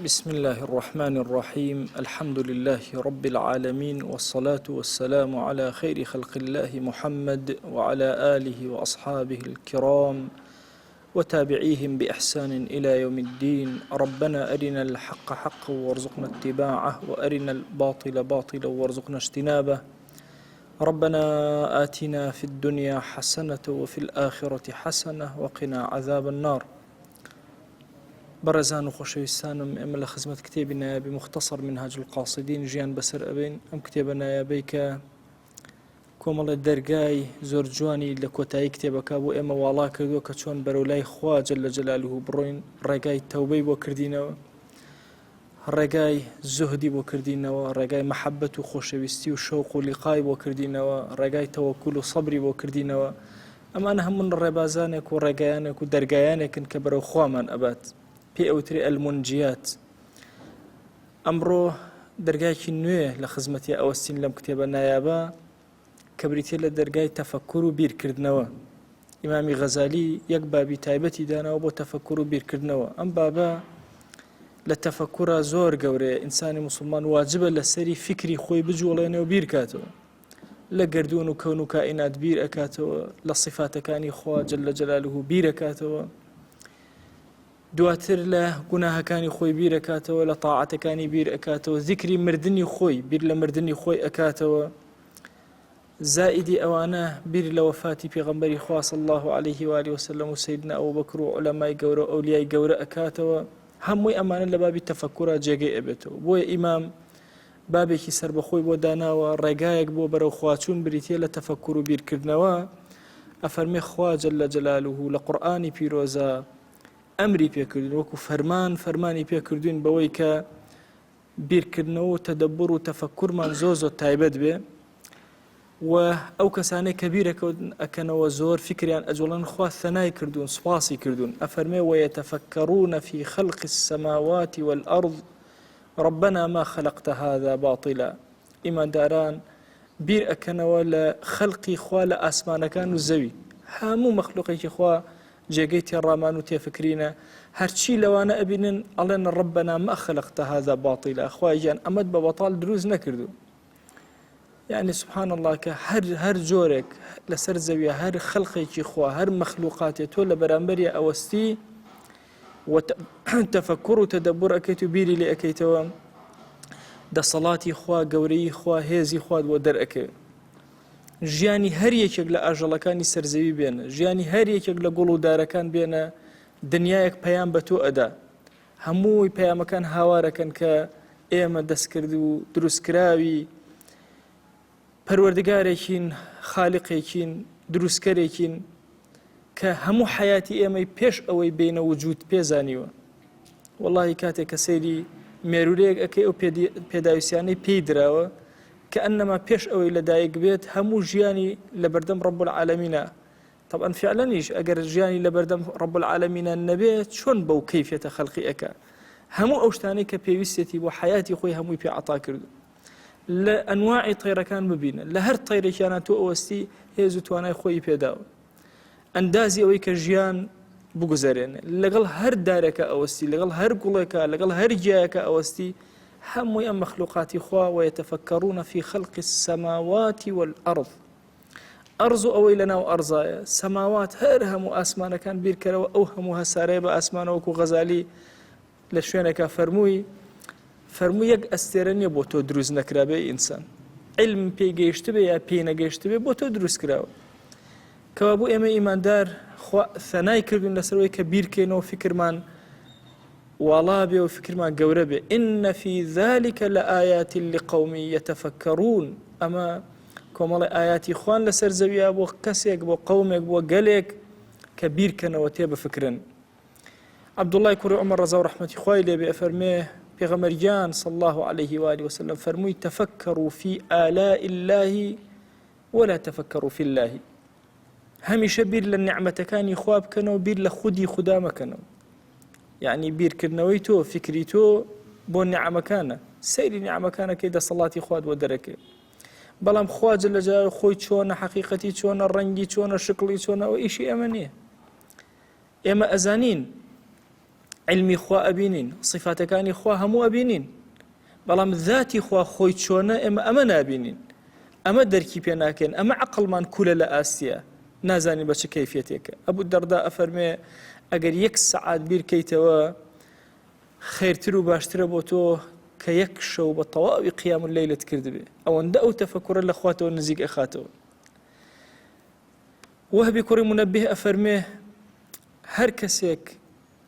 بسم الله الرحمن الرحيم الحمد لله رب العالمين والصلاة والسلام على خير خلق الله محمد وعلى آله وأصحابه الكرام وتابعيهم بإحسان إلى يوم الدين. ربنا أرنا الحق حقا وارزقنا اتباعه وأرنا الباطل باطلا وارزقنا اجتنابه. ربنا آتنا في الدنيا حسنة وفي الآخرة حسنة وقنا عذاب النار. برزان وخشويستانم إما لخزمة كتابنا بمختصر منهاج القاصدين جيان بسر أبين أم كتابنا يا بيك كومل الدرقاي زور جواني لكوتاي كتابك أبو إما والله كردو كتشون برولاي خوا جل جلاله بروين رقاي توبي وكردينو رقاي زهدي وكردينو رقاي محبة وخشويستي وشوق ولقاي وكردينو رقاي توكل وصبري وكردينو أما أنا هم من الربازانك ورقايانك ودرقايانك انكبرو خوا من أبات في أوتري المنجيات أمره درجاي نويه لخزمتي أوستين لم كتابنا يابا كبريتي لدرجاي تفكر بير كردنوا إمامي غزالي يقبى بتايبتي دانا وبو تفكر بير كردنوا أم بابا لتفكر زور قوري إنساني مسلمان واجبا لسري فكري خوي بجولين وبير كاتو لقردون وكون كائنات بير أكاتو لصفات كاني خوا جل جلاله بير أكاتو دواتر له قناها كاني خوي بير أكاتو لطاعة كاني بير أكاتو ذكري مردني خوي بير لمردني خوي أكاتو زائدي أوانا بير لوفاتي في غنبري خوا صلى الله عليه وآله وسلم وسيدنا أبو بكر وعلماء قورة أولياء قورة أكاتو هموي أمانا لبابي تفكرة جاقي أبتو بوي إمام بابي كي سر بخوي بو داناوا رقايق بو برو خواتون بريتي لتفكروا بير كردنوا أفرمي خوا جل جلاله لقرآني بيروزا أمري بيكردون وكو فرماني بيكردون بويك بيركردنو تدبر وتفكر من زوزو تايبد بي و كساني كبيرة أكنوا زور فكري عن أجولان خوا ثناي كردون صفاصي كردون أفرمي ويتفكرون في خلق السماوات والأرض ربنا ما خلقت هذا باطلا إما داران بير أكنوا لخلقي خوا لأسمان كانوا الزوي هامو مخلوقي خوا جاقيت الرامان وتفكرين هرشي لو أنا أبنن ألين ربنا ما خلقت هذا باطلا أخوائي جان أمد ببطال دروز نكردو يعني سبحان الله هر جورك لسر زوية هر خلقي خوا هر مخلوقاتي تولى برامبريا أوستي وتفكر وتدبر أكيتو بيري لأكيتو دا صلاتي خوا قوري خوا هيزي خوا ودر أكي ژیانی هەر یەکێک لە ئاژەڵەکانی سەرزەوی بێنە ژیانی هەر یەکێک لە گوڵ و دارەکان بێنە دنیایەک پەیام بە تۆ ئەدا هەمووی پەیامەکان هاوارەکەن کە ئێمە دەستکرد و دروستکراوی پەروەردگارێکین خالقێکین دروستکەرێکین کە هەموو حیاتی ئێمەی پێش ئەوەی بینە وجود پێزانیوە وەڵڵاهی کاتێک کە سەیری مێرولەیەک ئەکەی ئەو پێداویستیانەی پێی دراوە كأنما بيش أوي لدايق بيت همو جياني لبردم رب العالمين طبعا فعلا إيش أجر جياني لبردم رب العالمين النبيت شون بو كيفية خلقي أكا همو أوشتاني كبيوستي وحياتي خوي همو يبي عطا كردو لأنواع طيرة كان مبينة لهر طيرة كانت أوستي هيزو توانا خوي بيداو أندازي أوي كجيان بوغزارين لقل هر دارك أوستي لقل هر قولك لقل هر جاك أوستي هم يا مخلوقات خوا ويتفكرون في خلق السماوات والأرض أرزو أويلنا وأرزايا سماوات هرهم أسمان كان بيركروا أوهمها ساريبا أسمان وكو غزالي لشوينك فرموي يك أستيرني بوتو دروز نكرابي إنسان علم بيجيشت بي يا بينا جيشت بي بوتو دروز كراو كوابو إما إيمان دار خوا ثناي كردون لسروي كبير كينو فكر من والله وفكر ما قوربه إن في ذلك لآيات لقوم يتفكرون أما كمال آيات إخوان لسر زويا بو كسيك بو قومك بو قليك كبير كنا وتيب فكرا عبد الله كوري عمر رضا ورحمة إخوائي لي بأفرميه بغمريان صلى الله عليه وآله وسلم فرمي تفكروا في آلاء الله ولا تفكروا في الله همش بير للنعمة كان إخواب كانوا بير لخدي خدام كانوا يعني بير كرنويتو فكريتو بو نعمة كان سيري نعمة كان كيدا صلاتي خواد ودركي بلام خواج اللي جاء خوي تشونا حقيقتي تشونا الرنجي تشونا شكلي تشونا وإشي أمنيه إما أزانين علمی خوا ئەبینین صفاتەکانی خوا هەموو ئەبینین بەڵام ذاتی خوا خۆی چۆنە ئێمە ئەمە نابینین ئەمە دەرکی پێ ناکەین ئەمە عەقڵمان کولە لە ئاستیە نازانین بە چه کەیفیەتێکە ئەبوو دەردا ئەفەرمێ ئەگەر 1 سەعات بیرکەیتەوە خێرتر و باشترە بۆ تۆ کە 1 شەو بە تەواوی قیام اللەیلت کردبێ ئەوەندە ئەو تەفەکوڕە لە خواتەوە نزیک ئەخاتەوە وهبی کوڕی منەبه ئەفەرمێ هەر کەسێک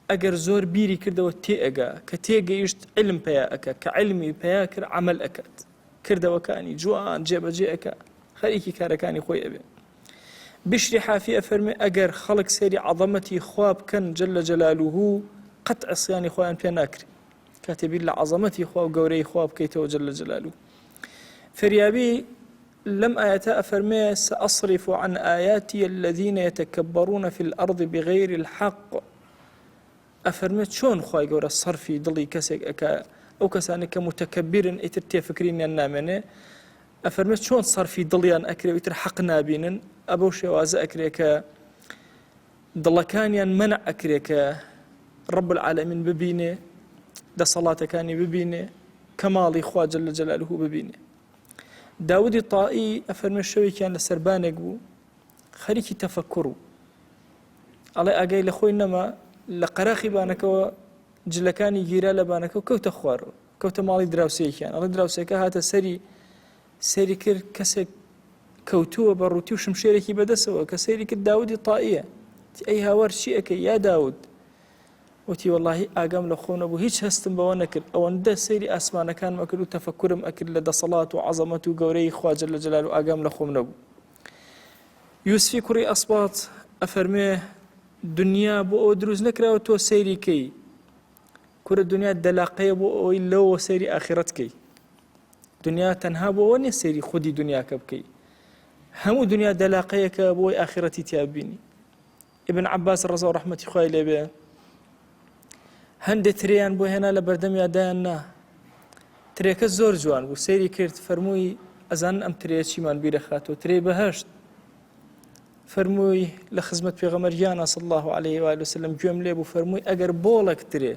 ئەگەر زۆر بیری کردەوە تێئەگا کە تێگەیشت علم پیا ئەکە کە علمی پیا کرد عمل ئەکات کردەوەکانی جوان جێبەجێ ئەکا خەریکی کارەکانی خۆی ئەبێ بشری حافی ئەفەرمێ ئەگەر خەڵک سێری عەظەمەتی خوا بکەن جەل جەلالوه قەت عسیانی خۆیان پێ ناکرێ کاتێ بیر لە عەظەمەتی خوا و گەورەی خوا بکەیتەوە جەل جەلالوه فریابی لم آياتا أفرمي سأصرف عن آياتي الذين يتكبرون في الأرض بغير الحق أفرمي شون خواهي قورا صرفي ضلي كسك أكا أو كسانك متكبر إتر فكرين النامنة أفرمي شون صرفي ضليان أكري وإتر حق نابين أبو شوازة أكريك ضلكانيان منع أكريك رب العالمين ببيني دا صلاة كاني ببيني كمالي خوا جل جلاله ببيني داودی طائی ئەفەرمێ شەوێکیان لە سەربانێک بوو خەریکی تەفەکوڕ بوو ئەڵێ ئاگای لە خۆی نەما لە قەراخی بانەکەوە جلەکانی گیرا لە بانەکە و کەوتە خوارەوە کەوتە ماڵی دراوسەیەکیان ئەڵێ دراوسەکە هاتە سەری کرد کەسێک کەوتووە بە ڕووتی و شمشێرێکی بەدەستەوە کە سەیری کرد داودی طائیە ئەی هاوار چی ئەکەی یا داود وتی والله ئاگام لە خۆ نەبوو هیچ هەستم بەوە نەکرد ئەوەندە سەیری ئاسمانەکانمە کرد و تەفەکورم ئەکرد لە دەسەڵات و عەزەمەت و گەورەی خوا جەل جەلالوه و ئاگام لە خۆم نەبوو یوسفی کوڕی ئەسبات ئەفەرمێ دنیا بۆ ئەوە دروست نەکراوە تۆ سەیری کەی کورە دنیا دەلاقەیە بۆ ئەوەی لەوە سەیری ئاخرەت کەی دنیا تەنها بۆ ئەوە نیە سەیری خودی دنیاکە بکەی هەموو دنیا دەلاقەیەکە بۆ ئەوەی ئاخرەتی تیا ببینی ابن عباس ڕەزا و ڕەحمەتی خوای لێبێ هەندێک ترێیان بۆ هێنا لە بەردەمی دایان نا ترێکە زۆر جوان بوو سەیری کرد فەرمووی ئەزانن ئەم ترێ چیمان بیرەخاتەوە ترێ بەهەشت فەرمووی لە خزمەت پێغەمبەریانە صلی الله عليه و آله وسلم گوێم لێ بوو فەرمووی ئەگەر بۆڵێک ترێ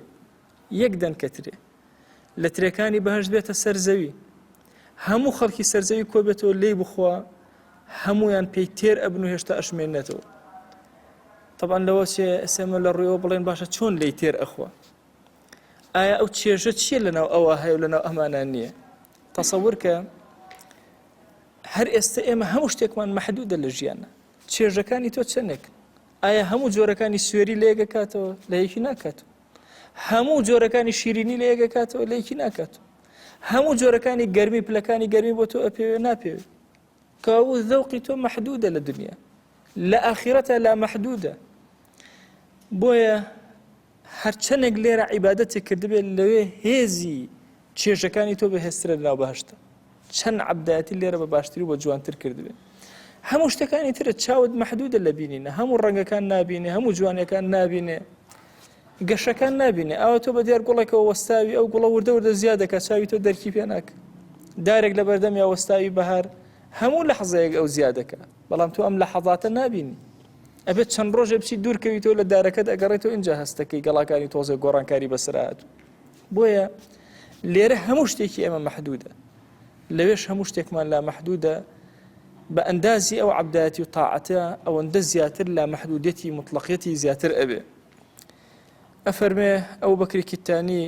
1 دەنکە ترێ لە ترێکانی بەهەشت بێتە سەر زەوی هەموو خەڵکی سەر زەوی کۆ بێتەوە لێی بخوا هەمویان پێی تێر ئەبن و هێشتا ئەشمێنێتەوە طبعا لەوە ئێسێمە لە ڕوویەوە بڵێن باشە چۆن لێی تێر ئەخوا ئایا ئەو چێژە چیە لەناو ئەوە هەیە و لەناو ئەمانان نییە تەسەور کە هەر ئێستا ئێمە هەموو شتێکمان مەحدودە لە ژیانە چێژەکانی تۆ چەندێک ئایا هەموو جۆرەکانی سوێری لە یەکەکاتەوە لە یەکی ناکاتەوە هەموو جۆرەکانی شیرینی لە یەکەکاتەوە لە یەکی ناکاتەوە هەموو جۆرەکانی گەرمی پلەکانی گەرمی بۆ تۆ ئەپێوێ ناپێوێت کەوابوو ذەوقی تۆ مەحدودە لە دنیا لە ئاخرەتە لا مەحدودە بۆیە هەرچەندێک لێرە عیبادەتێک کردبێت لەوێ هێزی چێژەکانی تۆ بەهێزترە لەناو بەهەشتە چەند عەبدایەتی لێرە بە باشتری و بە جوانتر کردبێت هەموو شتەکانی ترە چاوت مەحدودە لە بینینە هەموو ڕەنگەکان نابینێ هەموو جوانیەکان نابینێ گەشەکان نابینێ ئەوە تۆ بە دیار گوڵێکەوە وەستاوی ئەو گوڵە وردە وردە زیاد دەکات چاوی تۆ دەرکی پێ ناکە دارێک لە بەردەمی وەستاوی بەهار هەموو لەحظەیەک ئەو زیاد دەکات بەڵام تۆ ئەم لەحظاتە نابینی ئەبێت چەند ڕۆژێ بچی دوورکەویتەوە لە دارەکەت ئەگەڕێتەوە اینجا هەستەکەی گەڵاکانی تۆزێک گۆڕانکاری بەسرات بۆیە لێرە هەموو شتێکی ئێمە مەحدودە لەوێش هەموو شتێکمان لا مەحدودە بە ئەندازی ئەو عەبدایەتی و تاعەتە ئەوەندە زیاتر لا مەحدودەتی مطلقیەتی زیاتر ئەبێ ئەفەرمێ ئەو بەکری کیتانی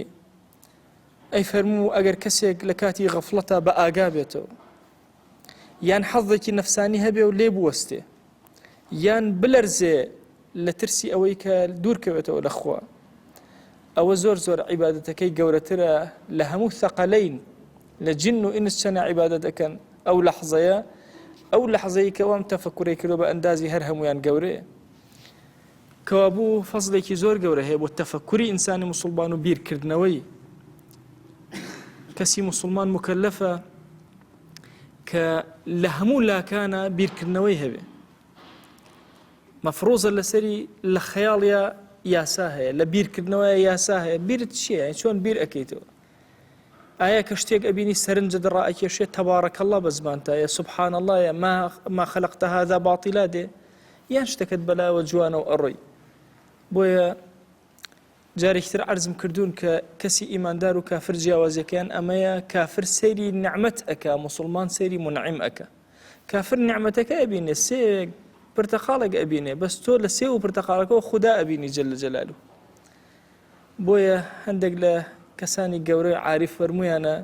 ئەی فەرموو ئەگەر کەسێک لە کاتی غەفڵەتە بە ئاگا بێتەوە یان حەظێکی نەفسانی هەبێ و لێ بوەستێ یان بلەرزێ لە ترسی ئەوەی کە دوورکەوێتەوە لە خوا ئەوە زۆر زۆر عیبادەتەکەی گەورەترە لە هەموو ثەقەلەین لە جن و ئینس چەنە عیبادەت دەکەن ئەو لەحظەیە ئەو لەحظەیە کە وام تەفەکوڕی کردو بە ئەندازی هەر هەمویان گەورەیە کەوابوو فەزلێکی زۆر گەورە هەیە بۆ تەفەکوری ئینسانی موسڵمان و بیرکردنەوەی کەسی موسڵمان مکەلەفە کە لە هەموو لاکانە بیرکردنەوەی هەبێ مەفرۆزە لەسەری لە خەیاڵیا یاسا هەیە لە بیرکردنەوەی یاسا هەیە بیرت چییە چۆن بیر ئەەکەیتەوە ئایا کە شتێک ئەبینی سەرنجت ڕائەکێشێت تەبارەکە الله بە زمانتایە سوبحان الله ما خەلەقتە هذا باطیلا دێ یان شتەکەت بەلایەوە جوانە و ئەڕۆی بۆیە جارێکتر عەرزم کردوون کە کەسی ئیماندار و کافر جیاوازیەکەیان ئەمەیە کافر سەیری نعمەت ئەکا موسڵمان سەیری منعیم ئەکا کافر نعمەتەکە ئەبینێ سێوێک پرتەقاڵێک ئەبینێ بەس تۆ لە سێ و پرتەقاڵەکەەوە خوددا ئەبینی جەل جەلالو بۆیە هەندێک لە کەسانی گەورەی عاریف فەرموویانە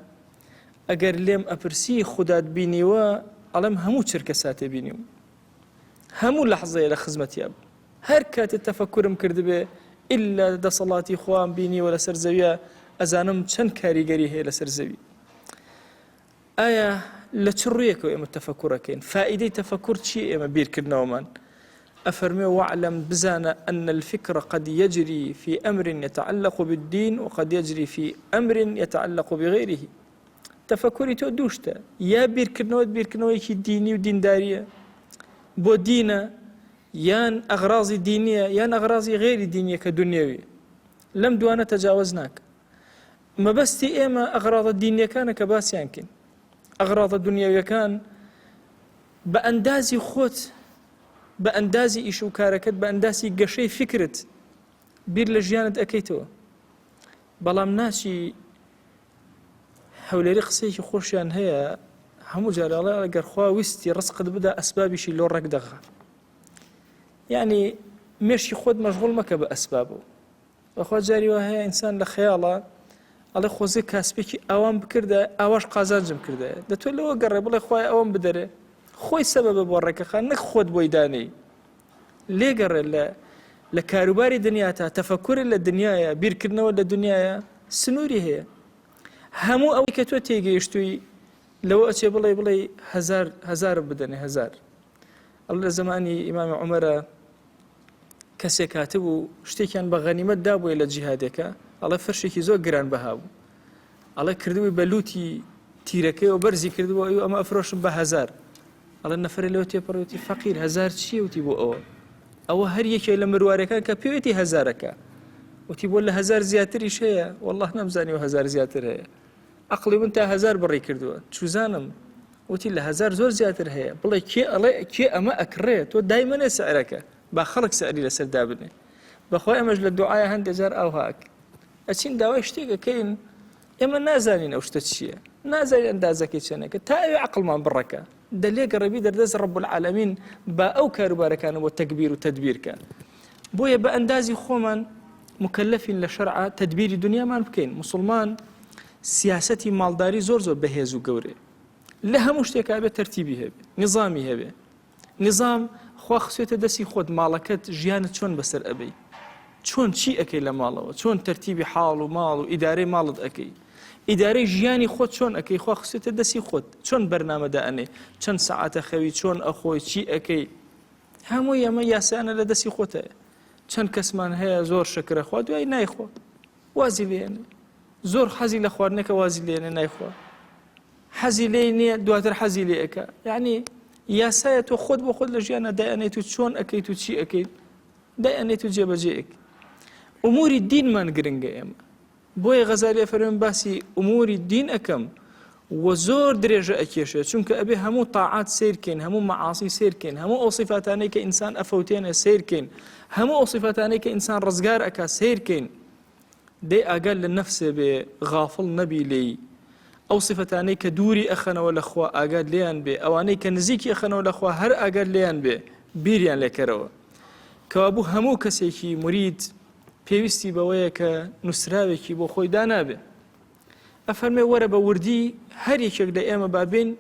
ئەگەر لێم ئەپرسی خودات بینیوە ئەڵێم هەموو چرکە ساتێ بینیم هەموو لەحظەیە لە خزمەتیا بوو هەر کاتێ تەفەکورم کردبێ ئللا دەسەڵاتی خۆم بینیوە لەسەر زەویە ئەزانم چەند کاریگەری هەیە لەسەر زەوی ئایا لە چ ڕوویەکەوە ئێمە تەفەکوڕەکەین فائیدەی تەفەکوڕ چیە ئێمە بیرکردنەوەمان أفرمي واعلم بزانا أن الفكر قد يجري في أمر يتعلق بالدين وقد يجري في أمر يتعلق بغيره تفكري تو دوشتا يا بيركنوت كي ديني ودين دارية بو دينا يان أغراضي دينية يان أغراضي غير دينية كدنيوي لم دوانا تجاوزناك ما بس تي إما أغراض الدينية كان كباس يمكن أغراض الدنيوية كان بأندازي خوت بأندازي إيشو كاركت بأندازي قشي فكرت بير لجيانت أكيتو بلام ناشي حولي قسەیەکی خۆشیان هەیە هەموو جارێ ئەڵێ ئەگەر خوا ویستی ڕزقت بدا ئەسبابیشی لۆ ڕێک دەغا یعنی مێشی خۆت مەشغوڵ مەکە بە ئەسبابەوە بەخوا جاری وا هەیە ئینسان لە خەیاڵە ئەڵێ خۆزێ کاسپێکی ئەوان بکردە ئاواش قازانجم کردە دەتوێت لەوە گەڕێ بڵێ خوای ئەوەم بدەرێ خۆی سەبەبە بۆ ڕێکەخان نەک خۆت بۆی دانەی لێگەڕێ لە کاروباری دنیا تا تەفەکوری لە دنیاە بیرکردنەوە لە دنیاە سنووری هەیە هەموو ئەوەی کە تۆ تێگەیشتووی لەوە ئەچێ بڵێ هەزار بدەنێ هەزار ئەڵێ لە زمانی ئیمامی عومەرە کەسێک هاتبوو شتێکیان بە غەنیمەت دابووە لە جیهادەکە ئەڵێ فەرشێکی زۆر گران بەها بوو ئەڵێ کردووی بە لوتی تیرەکەی و بەرزی کردبووە ئەمە ئەفرۆشم بە هەزار ئەڵێ نەفرە لەوە تێپەڕوتی فەقیر هەزار چییە وتی بۆ ئەوە هەر یەکێک لە مروارەکان کە پێوێتی هەزارەکە وتی بۆ لە هەزار زیاتریش هەیە والله نەمزانی و هەزار زیاتر هەیە عقلی من تا هەزار بڕی کردووە چوزانم وتی لە هەزار زۆر زیاتر هەیە بڵێ کێ ئەمە ئەکڕێت تۆ دایمەنێ سعرەکە با خەڵک سەری لەسەر دابنێ بەخۆی ئەمەش لە دوعایە هەندێک جار ئاوهاک ئەچین داوای شتێکەکەین ئێمە نازانین ئەو شتە چییە نازانین ئەندازەکەی چەنەکە تا ئەوێ عقلمان بڕەکە دەلێ گەڕەبی دەردەست ڕەب العالەمین با ئەو کاروبارەکانە بۆ تەکبیر و تەدبیرکە بۆیە بە ئەندازی خۆمان مکلفین لە شەرعە تەدبیری دنیامان بکەین مسلمان سیاسەتی ماڵداری زۆر بەهێز و گەورەیە لە هەموو شتێکا بێت تەرتیبی هەبێ نظامی هەبێ نظام خوا خسوێتە دەستی خۆت ماڵەکەت ژیانت چۆن بەسەر ئەبەی چۆن چی ئەەکەی لە ماڵەوە چۆن تەرتیبی حاڵ و ماڵ و ئیدارەی ماڵت ئەەکەی ئیدارەی ژیانی خۆت چۆن ئەەکەی خوا خسوێتە دەستی خۆت چۆن بەرنامەدا ئەنێ چەند سەعاتە خەوی چۆن ئەخۆی چی ئەەکەی هەمووی ئەمە یاسانە لە دەستی خۆتەیە چەند کەسمان هەیە زۆر شەکرە خوا دوای نایخۆ وازی لێنێ زۆر حەزی لە خواردنەکە وازی لێنێ نایخوا حەزی لێ نییە دواتر حەزی لێ ئەەکە یعنی یاسایە تۆ خۆت بۆ خۆت لە ژیانە دایەنێت و چۆن ئەەکەیت و چی ئەەکەیت دایەنێت و جێبەجێیەک ئوموری دینمان گرنگە ئێمە بۆیە غەزالی فەرمێن باسی ئوموری دین ئەەکەم و زۆر درێژە ئەکێشێت چونکە ئەبێ هەموو تاعات سیرکەین هەموو مەعاسی سیرکەین هەموو ئەو صفاتانەی کە ئینسان ئەفەوتێنە سیرکەین هەموو ئەو صفاتانەی کە ئینسان ڕزگار ئەکا سیرکەین دەی ئاگال لە نەفسێ بێ غافڵ نەبی لێی ئەو صفاتانەی کە دووری ئەخەنەوە لەخوا ئاگاد لێیان بێ ئەوانەی کە نزیکی ئەخەنەوە لەخوا هەر ئاگاد لێیان بێ بیریان لێکەرەوە کەوابوو هەموو کەسێکی مرید پێویستی بەوەیە کە نووسراوێکی بۆ خۆی دانابێ ئەفەرمێ وەرە بە وردی هەر یەکێک لە ئێمە بابین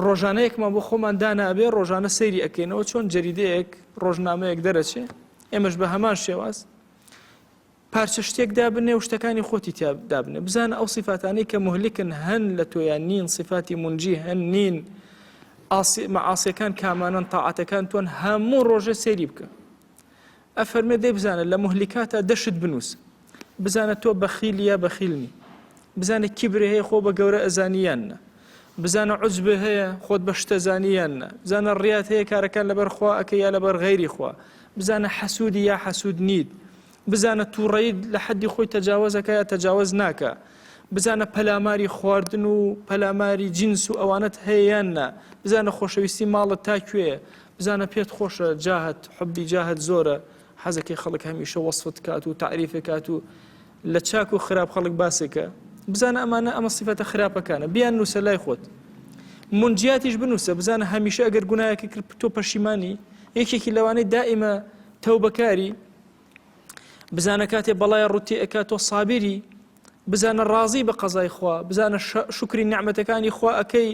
ڕۆژانەیەکمان بۆ خۆمان دانابێ ڕۆژانە سەیری ئەکەینەوە چۆن جەریدەیەک ڕۆژنامەیەک دەرەچێ ئێمەش بە هەمان شێواز پارچە شتێک دابنێ و شتەکانی خۆتی دابنێ بزانە ئەو صفاتانەی کە مهلکن هەن لە تۆیان نین صفاتی منجی هەن نین مەعاسیەکان کامانن تاعاتەکان تۆن هەموو ڕۆژە سەیری بکە ئەفەرمێ دەی بزانە لە مهلکاتە دەشت بنووس بزانە تۆ بەخیل یا بەخیلنی بزانە کیبرێ هەیە خۆ بە گەورە ئەزانیانە بزانە عوجبێ هەیە خۆت بە شتە زانیانە بزانە ڕیات هەیە کارەکان لەبەر خوا ئەکە یا لەبەر غەیری خوا بزانە حەسوودی یا حەسوود نیت بزانە تووڕەیت لە حەدی خۆی تەجاوزەکە یا تەجاوز ناکە بزانە پەلاماری خواردن و پەلاماری جنس و ئەوانت هەیەیاننا بزانە خۆشەویستی ماڵت تاکوێ بزانە پێت خۆشە جاهت حبی جاهت زۆرە حەزەکەی خەڵک هەمیشە وەصفت کات و تعریفێ کات و لە چاک و خراپ خەڵک باسێکە بزانە ئەمانە ئەمە سیفەتە خراپەکانە بیان نووسە لای خۆت منجیاتیش بنووسە بزانە هەمیشە ئەگەر گوناهێکی کرد تۆ پەشیمانی یەکێکی لەوانەی دائیمە تەوبەکاری بزانە کاتێ بەڵای ڕووتی ئەکات تۆ سابیری بزانە ڕازی بە قەزای خوا بزانە شکری نعمەتەکانی خوا ئەکەی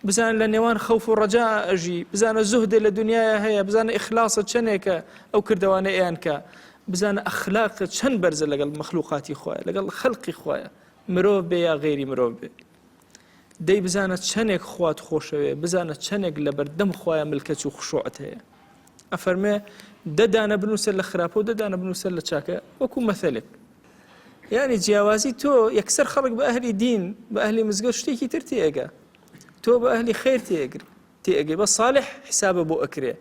بزانە لە نێوان خەوف و ڕەجا ئەژی بزانە زوهدە لە دنیاە هەیە بزانە ئیخلاسە چەندێکە ئەو کردوانە ئەیان کە بزانە ئەخلاقە چەند بەرزە لەگەڵ مەخلوقاتی خوایە لەگەڵ خەڵقی خوایە مرۆڤ بێ یا غێری مرۆڤ بێ دەی بزانە چەندێک خوات خۆشەوێ بزانە چەندێک لە بەردەم خوایە ملکەت و خشوعت هەیە ئەفەرمێ دەدانە بنووسە لە خراپە و دەدانە بنووسە لە چاکە وەکو مەثەلێک یعنی جیاوازی تۆ یەکسەر خەڵک بە ئەهلی دین بە ئەهلی مزگەوت شتێکی تر تێگە تۆ بە ئەهلی خێر تێگەی بە صالح حسابە بۆ ئەکرێ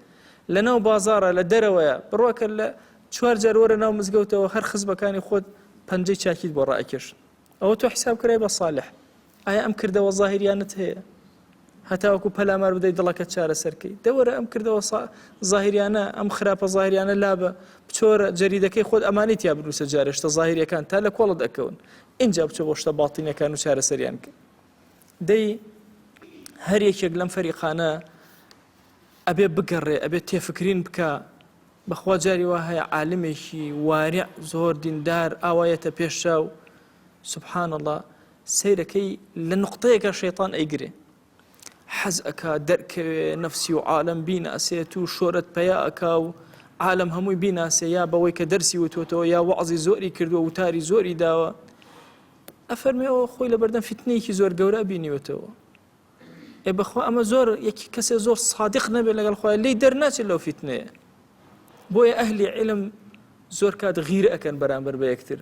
لەناو بازارە لە دەرەوەیە بڕواکە لە 4 جار وەرە ناو مزگەوتەوە هەر خزبەکانی خۆت پەنجەی چاکیت بۆ ڕائکێش ئەوە تۆ حساب کرای بە صالح ئایا ئەم کردەوە زاهریانت هەیە هەتاوەکو پەلامار بدەیت دڵەکەت چارەسەرکەی دەوەرە ئەم کردەوە زاهریانە ئەم خراپە زاهریانە لابە بچۆرە جەریدەکەی خۆت ئەمانی تیا بنووسە جارێشتە زاهریەکان تا لە کۆڵت ئەکەون اینجا بچۆ بۆ شتە باڵتینەکان و چارەسەریان کە دەی هەر یەکێک لەم فەریقانە ئەبێ بگەڕێ ئەبێ تێفکرین بکە بەخوا جاری وا هەیە عالمێکی وارع زۆر دیندار ئاوایەتە پێشچاو سبحان الله سیرەکەی لە نقطەیەکە شەیطان ئەیگرێ حەز ئەکا دەرکەوێ نەفسی و عالم بیناسێت و شۆرەت پەیا ئەکا و عالم هەمووی بیناسێ یا بەوەی کە دەرسی وتۆتەوە یا وەعزی زۆری کردووە وتاری زۆری داوە ئەفەرمێەوە خۆی لە بەردەم فتنەیەکی زۆر گەورە بینیوەتەوە بەخوا ئەمە زۆر یەکی کەسێ زۆر صادق نەبێت لەگەڵ خۆی لی دەرناچێت لەو فتنەیە بۆیە ئەهلی علم زۆر کات غیرە ئەکەن بەرامبەر بە یەکتر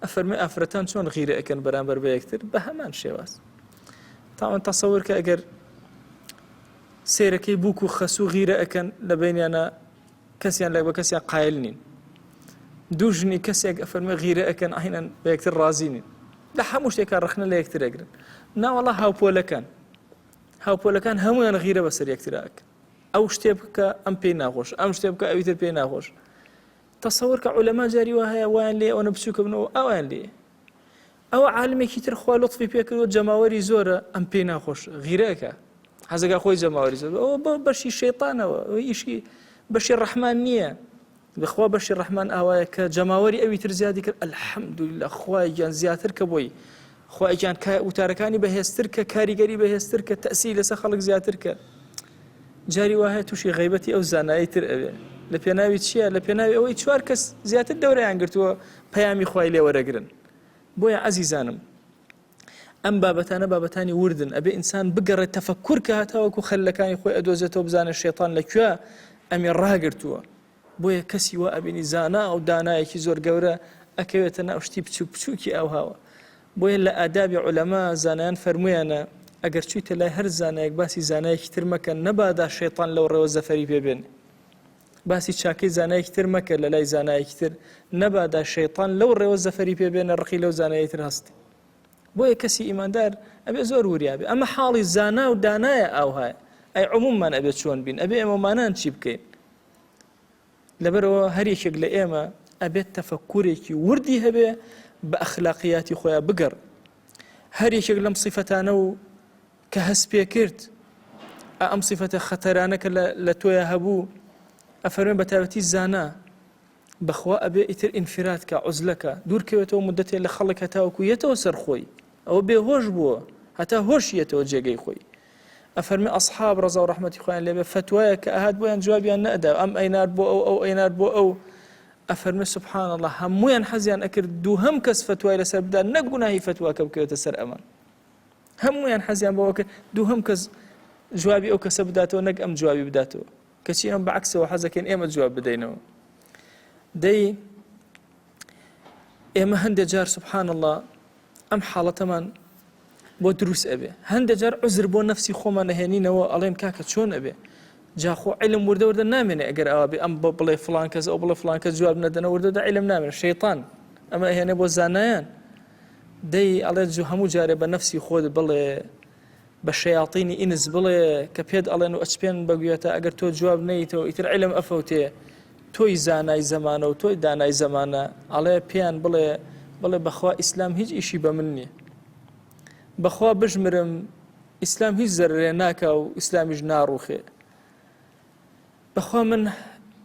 ئەفەرمێ ئافرەتان چۆن غیرە ئەکەن بەرامبەر بە یەکتر بە هەمان شێواز تاوان تەسەور کە ئەگەر سیرەکەی بووک و خەس و غیرە ئەکەن لە بینیانە کەسیان لە بە کەسیان قایل نین دوو ژنی کەسێک ئەفەرمێ غیرە ئەکەن ئاهینەن بە یەکتر ڕازی نین لە هەموو شتێکە ڕخنە لە یەکتر ئەگرن ناوەڵا هاوپۆلەکان هەمویان غیرە بەسەر یەکتراک ئەو شتێ بکە ئەم پێی ناخۆش ئەم شتێ بکە ئەویتر پێی ناخۆش تەسەور کە عولەما جاری وا هەیە وایان لێ ئەوە بچووکە بنەوە ئەویان لێ ئەوە عالمێکی تر خوا لطفی پێکردوە جەماوەری زۆرە ئەم پێی ناخۆش غیرەکە حەزەکە خۆی جەماوەری زۆر ئەوە بەشی شەیطانەوە ئیشی بەشی ڕەحمان نییە بخوا بەشی ڕەحمان ئاوایە کە جەماوەری ئەوی تر زیادی کرد ئەلحەمدولillah خوایان زیاتر کە بۆی خوایان وتارەکانی بەهێزتر کە کاریگەری بەهێزتر کە تەسی لەسەر خەڵک زیاتر کە جاری وایە تووشی غیبەتی ئەو زانایی تر ئەوێ لە پێناوی چییە لە پێناوی ئەوەی 4 کەس زیاتر دەورەیان گرتووە پەیامی خوای لێوەرەگرن بۆیە عەزیزانم ئەم بابەتانە بابەتانی وردن ئەبێ ئینسان بگەڕێت تەفەکوور کە هەتاوەکو خەلەکانی خۆی ئەدۆزێتەوە بزانە شەیطان لەکوێ ئەمی ڕاگرتووە بۆیە کەسی وا ئەبینی زانا و دانایەکی زۆر گەورە ئەکەوێتە ناو شتی بچووک بچووکی ئەو هاوە بۆیە لە ئادابی عولەما زانایان فەرموویانە ئەگەر چوویتە لای هەر زانایەک باسی زانایەکی تر مەکە نەبادا شەیطان لەو ڕێوە زەفەری پێبێن باسی چاکەی زانایەکی تر مەکە لە لای زانایەکی تر نەبادا شەیطان لەو ڕێوە زەفەری پێبێنە ڕقی لەو زانایەکی تر هەستی بۆیە کەسی ئیماندار ئەبێ زۆر وریابێ ئەمە حاڵی زانا و دانایە ئاوهایە ئەی عموممان ئەبێت چۆن بین ئەبێ ئێمەمانان چی بکەین لەبەرەوە هەر یەکێک لە ئێمە ئەبێت تەفەکوورێکی وردی هەبێ بە ئەخلاقیاتی خۆیان بگەڕ هەر یەکێک لەم صیفەتانە و کە هەست پێ کرد ئەم صیفەتە خەتەرانە کە لە تۆیە هەبوو ئەفەرمێن بە تایبەتی زانا بەخوا ئەبێ ئیتر ئینفراد کە عوزلەکە دوورکەوێتەوە مدەتێ لە خەڵک هەتاوەکو یەتەوە سەرخۆی ئەوە بێهۆش بووە هەتا هۆشیەتەوە جێگەی خۆی ئەفەرمێ ئەصحاب ڕەزا و ڕەحمەتی خۆیان لێبێ فتوایە کە ئەهات بۆیان جوابیان نەدا ئەم ئەینار بۆ ئەو ئەینار بۆ ئەو ئەفەرمێ سبحان الله هەموویان حەزیان ئەکرد دووهەم کەس فتوای لەسەر بدا نەک گوناهی فتواکە بکەوێتە سەر ئەمان هەموویان حەزیان بەوە کرد دووهەم کەس جوابی ئەو کەسە بداتەوە نەک ئەم جوابی بداتەوە کەچی ئەم بەعکسەوە حەزەکەن ئێمە جواب بدەینەوە دەی ئێمە هەندێک جار سبحان الله ئەم حاڵەتەمان بۆ دروست ئەبێ هەندێک جار عوزر بۆ نەفسی خۆمان نەهێنینەوە ئەڵێن کاکە چۆن ئەبێ جاخۆ علم وردە وردە نامێنێ ئەگەر ئەوە بێ ئەم بڵێ فڵان کەس ئەو بڵێ فڵان کەس جواب نەدەنە وردەدا علم نامێنێ شەیطان ئەمە ئەهێنێ بۆ زانایان دەی ئەڵێ هەموو جارێ بە نەفسی خۆت بڵێ بە شەیاطینی ئینس بڵێ کە پێت ئەڵێن و ئەچپێن بەگوێتە ئەگەر تۆ جواب نەیتەوە ئیتر علم ئەفەوتێ تۆی زانای زەمانە و تۆی دانای زەمانە ئەڵێ پێیان بڵێ بەخوا ئیسلام هیچ ئیشی بە من نییە، بەخوا بژمرم ئیسلام هیچ زەرێ ناکە و ئیسلامیش ناڕوخێ، بەخوا من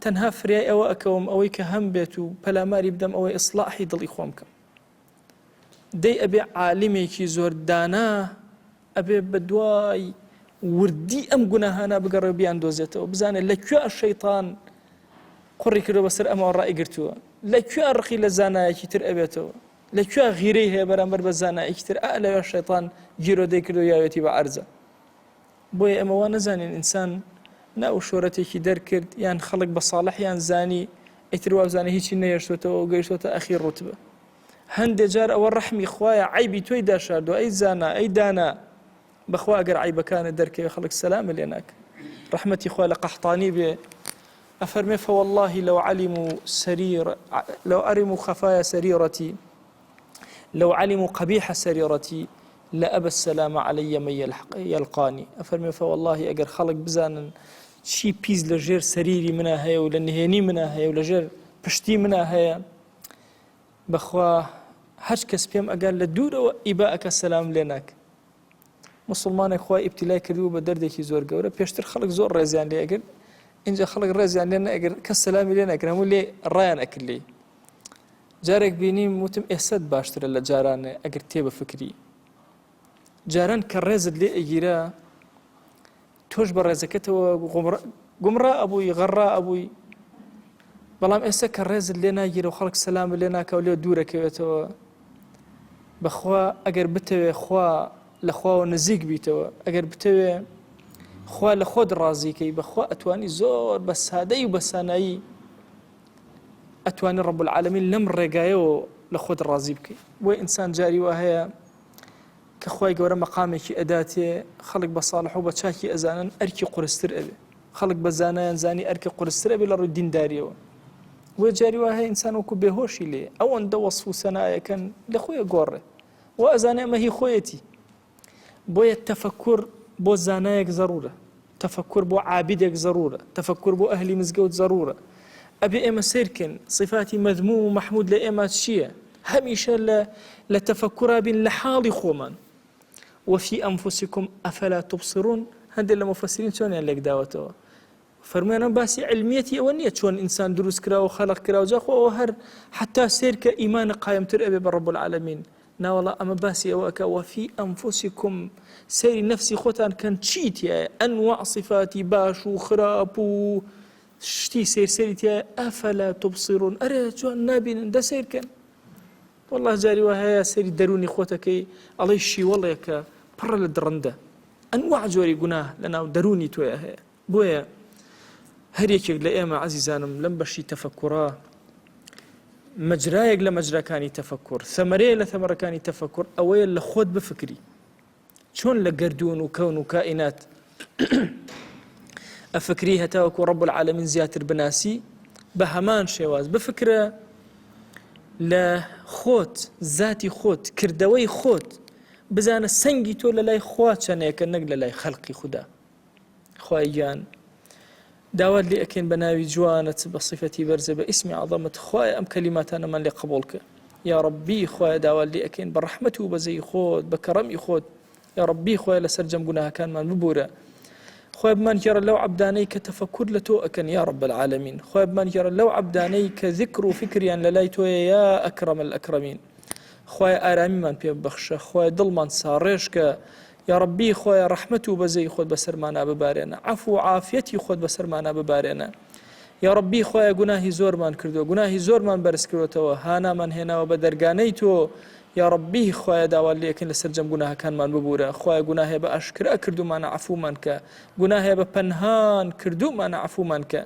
تەنها فریای ئەوە ئەکەوم ئەوەی کە هەم بێت و پەلاماری بدەم ئەوەی ئیسلاحی دڵی خۆم کەم. دەی ئەبێ عالمێکی زۆر دانا ئەبێ بە دوای وردی ئەم گوناهانە بگەڕێ بیان دۆزێتەوە، بزانێت لەکوێ شەیطان قڕی کردو بەسەر ئەمە ڕای گرتووە، لەکوێ ڕقی لە زانایەکی تر ئەبێتەوە، لەکوێ غیرەی هەیە بەرامبەر بە زانایەکی تر، لەوێ شەیطان گیرۆدەی کردو یاوێتی بە عەرزە. بۆیە ئەمە وا نەزانین ئینسان ناو شۆرەتێکی دەرکرد یان خەڵک بە ساڵحیان زانی ئیتر وابزانێ هیچی نەهێشتوێتەوە و گەیشتوتە ئەخیر ڕوتبە. هەندێک جار ئەوە ڕەحمی خوایە عیبی تۆی داشاردووە، ئەی زانا ئەی دانا، بەخوا ئەگەر عیبەکانت دەرکەوێ خەڵک سەلامە لێ ناکە. ڕەحمەتی خوا لە قەحطانی بێ ئەفەرمێ فوالله لو علموا خفايا سريرتي لو علموا قبيح سريرتي لأبى السلام علي من يلقاني. أفرمي فوالله أجر خلق بزانن شي بيز لجير سريري منها هيا ولا نهيني منها هيا ولا جير بشتي منها هيا بخوا هج کەس پێم ئەگەر لە دوورەوە ئیباءەکە سەلام لێ ناکە. مسلمانێک خوا ئیبتیلای کردووە بە دەردێکی زۆر گەورە، پێشتر خەڵک زۆر ڕێزیان لێ ئەگرت، اینجا خەڵک ڕێزیان لێ نەئەگرت، کەس سەلامی لێ نەکرد، هەموو لێ ڕایان ئەکرد لێ. جارێک بینیم وتم ئێسەت باشترە لە جارانە ئەگەر تێ بە فکری. جاران کە ڕێزت لێ ئەگیرە تۆش بە ڕێزەکەتەوە گومڕا ئەبووی غەڕا ئەبووی، بەڵام ئێستا کە ڕێزت لێ ناگیرە و خەڵک سەلامە لێ ناکە و لێ دوورەکەوێتەوە، بەخوا ئەگەر بتەوێ خوا لە خواوە نزیک بیتەوە، ئەگەر بتەوێ خوا لە خۆت ڕازیکەی، بەخوا ئەتوانی زۆر بە سادەی و بە سانایی ئەتوانی ڕەب العالەمین لەم ڕێگایەوە لە خۆت ڕازی بکەی. بۆی ئینسان جاری وا هەیە کە خوای گەورە مەقامێکی ئەداتێ، خەڵک بە ساڵح و بە چاکی ئەزانن ئەرکی قورستر ئەبێ، خەڵک بە زانایان زانی ئەرکی قورستر ئەبێ لە ڕووی دینداریەوە. بۆ جاری وا هەیە ئینسان وەکو بێهۆشی لێ ئەوەندە وەصف و سەنایەکەن لە خۆیە گۆڕێ و ئەزانێ ئەمە هی خۆیەتی. بۆیە تەفەکوور بۆ زانایەک زەڕورە، تەفەکوور بۆ عابدێک زەڕورە، تەفەکوور بۆ ئەهلی مزگەوت زەڕورە. ئەبێ ئێمە سیرکن صفاتی مەذموم و مەحمود لە ئێمە چییە؟ هەمیشە لە تەفەکوورا بین لە حاڵی خۆمان. وفي أنفسكم أفلا تبصرون. هەندێک لە مفەسرین چۆنیان لێک داوەتەوە، فەرموویانە باسی علمیەتی ئەوە نییە چۆن ئینسان دروست کراوە خەلق کراوە جاخۆ ئەوە هەر حتا سیر کە ئیمانە قایمتر ئەبێ بە ڕەب العالەمین. ناوەڵا ئەمە باسی ئەوە ئەکە وفي أنفسكم، سەیری نەفسی خۆتان کەن چی تایە، ئەنواع صفاتی باش و خراپ و شتی سێری تایە. ئەفەلا تبصرون، ئەرێ جوان نابینن دە سیرکەن. والله جاری وا هەیە سەیری دەرونی خۆتەکەی ئەڵێ شیوەڵێکە پڕە لە درڕندە، ئەنواع جۆری گوناه لەناو دەرونی تۆیە هەیە. بۆیە هەر یەکێک لە ئێمە عەزیزانم لەم بەشی تەفەکوڕا مەجرایەک لە مەجراکانی تەفەکوڕ، ثەمەرەیە لە ثەمەرەکانی تەفەکوڕ ئەوەیە لە خۆت بفکری چۆن لە گەردوون و کەون و کائینات ئەفکری هەتاوەکو ڕەب العالەمین زیاتر بناسی. بە هەمان شێواز بفکرە لە خۆت، ذاتی خۆت، کردەوەی خۆت، بزانە سەنگی تۆ لە لای خوا چەنەیەکە نەک لە لای خەڵقی خوددا. خوای گیان داوات لێ ئەکەین بە ناوی جوانت بە صفەتی بەرزە بە ئیسمی عەظەمت، خوای ئەم کەلیماتانەمان لێ قبوڵ کە. یا ڕەبی خوای داوات لێ ئەکەین بە ڕەحمەت و بەزەی خۆت بە کەڕەمی خۆت، یا ڕەبی خوای لەسەر جەم گوناهەکانمان ببورە. خوای بمانگێڕە لەو عەبدانەی کە تەفەکوور لە تۆ ئەکەن یا ڕەب العالەمین. خوای بمانگێڕە لەو عەبدانەی کە ذیکر و فکریان لە لای تۆیە یا ئەکرەم الئەکرەمین. خوای ئارامیمان پێ ببەخشە، خوای دڵمان ساڕێشکە، یا ڕەبی خوای ڕەحمەت و بەزەی خۆت بەسەرمانە ببارێنە، عەفو و عافیەتی خۆت بەسەرمانە ببارێنە. یا ڕەبی خوای گوناهی زۆرمان کردووە، گوناهی زۆرمان بەرز کردوێتەوە، هانامان هێناوە بە دەرگانەی تۆ. یا ڕەبی خوای داوات لێ ئەکەین لەسەر جەم گوناهەکانمان ببورە. خوای گوناهێ بە ئاشکرا کردومانە عەفومان کە، گوناهێ بە پەنهان کردومانە عەفومان کە.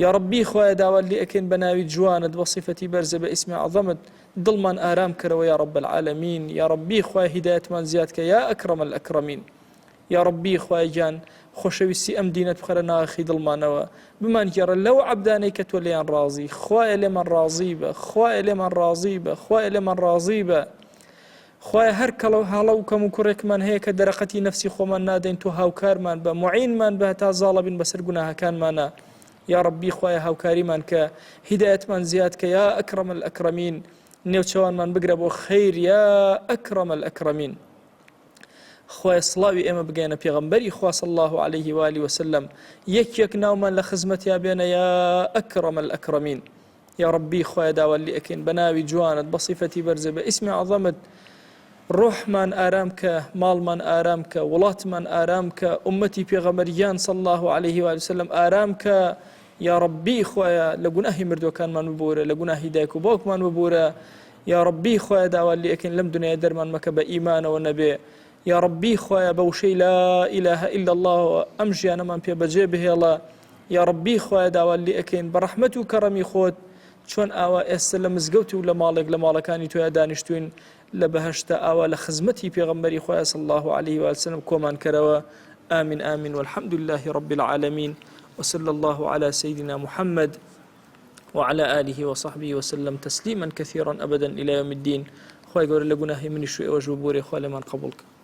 یا ڕەبی خوای داوات لێ ئەکەین بە ناوی جوانت بە صفەتی بەرزە بە ئیسمی عەظەمت، دڵمان ئارام کەرەوە یا ڕەب العالەمین. یا ڕەبی خوای هیدایەتمان زیاد کە یا ئەکرەم الئەکرەمین. یا ڕەبی خوای گیان خۆشەویستی ئەم دینت بخەرە ناخی دڵمانەوە، بمانگێڕە لەو عەبدانەی کە تۆ لێیان ڕازی. خوایە لێمان ڕازی بە، خوایە لێمان ڕازی بە، خوایە لێمان ڕازی بە. خوایە هەر کەڵەو هاڵە و کەم و کوڕێکمان هەیە کە دەرەقەتی نەفسی خۆمان نادەین، تۆ هاوکارمان بە، موعینمان بە تا زاڵە بین بەسەر گوناهەکانمانە. یا ربی خوایە هاوکاریمان کە هیدایەتمان زیاد کە یا ئەکرەم الئەکرەمین نێوچەوانمان بگرە بۆ خەیر یا ئەکرەم الئەکرەمین خوای سڵاوی ئێمە بگەێنە پێغەمبەری خوا صلی الله عليه و آله وسلم یەک ناومان لە خزمەتیا بێنە یا ئەکرەم الئەکرەمین یا ربی خوای داوا لێ ئەکەین بە ناوی جوانت بە صیفەتی بەرزە بە ئیسمی عەظەمت ڕۆحمان ئارام کە ماڵمان ئارام کە وڵاتمان ئارام کە ئومەتی پێغەمبەریان صلی الله عليه و آله وسلم ئارام کە یا ربی خوایە لە گوناهی مردوەکانمان ببوورە لە گوناهی دایک و باوکمان ببوورە یا ربی خوایە داوا لێ ئەکەین لەم دنیای دەرمان مەکە بە ئیمانەوە نەبێ یا ربی خوایە بە وشەی لا إله إلا الله ئەم ژیانەمان پێ بەجێ بهێڵە یا ربی خوایە داوا لێ ئەکەین بە ڕەحمەت و کەڕەمی خۆت چۆن ئاوا ئێستا لە مزگەوت و لە ماڵێک لە ماڵەکانی تۆیە دانیشتوین لە بەهەشتا ئاوا لە خزمەتی پێغەمبەری خوایە صلی الله عليه و سلم کۆمان کەرەوە آمين آمين والحمد لله رب العالمين وصلى الله على سيدنا محمد وعلى آله وصحبه وسلم تسليما كثيرا أبدا إلى يوم الدين خوای گەورە لە گوناهی منیش و ئێوەش ببوورێ خوا لێمان قبوڵ کە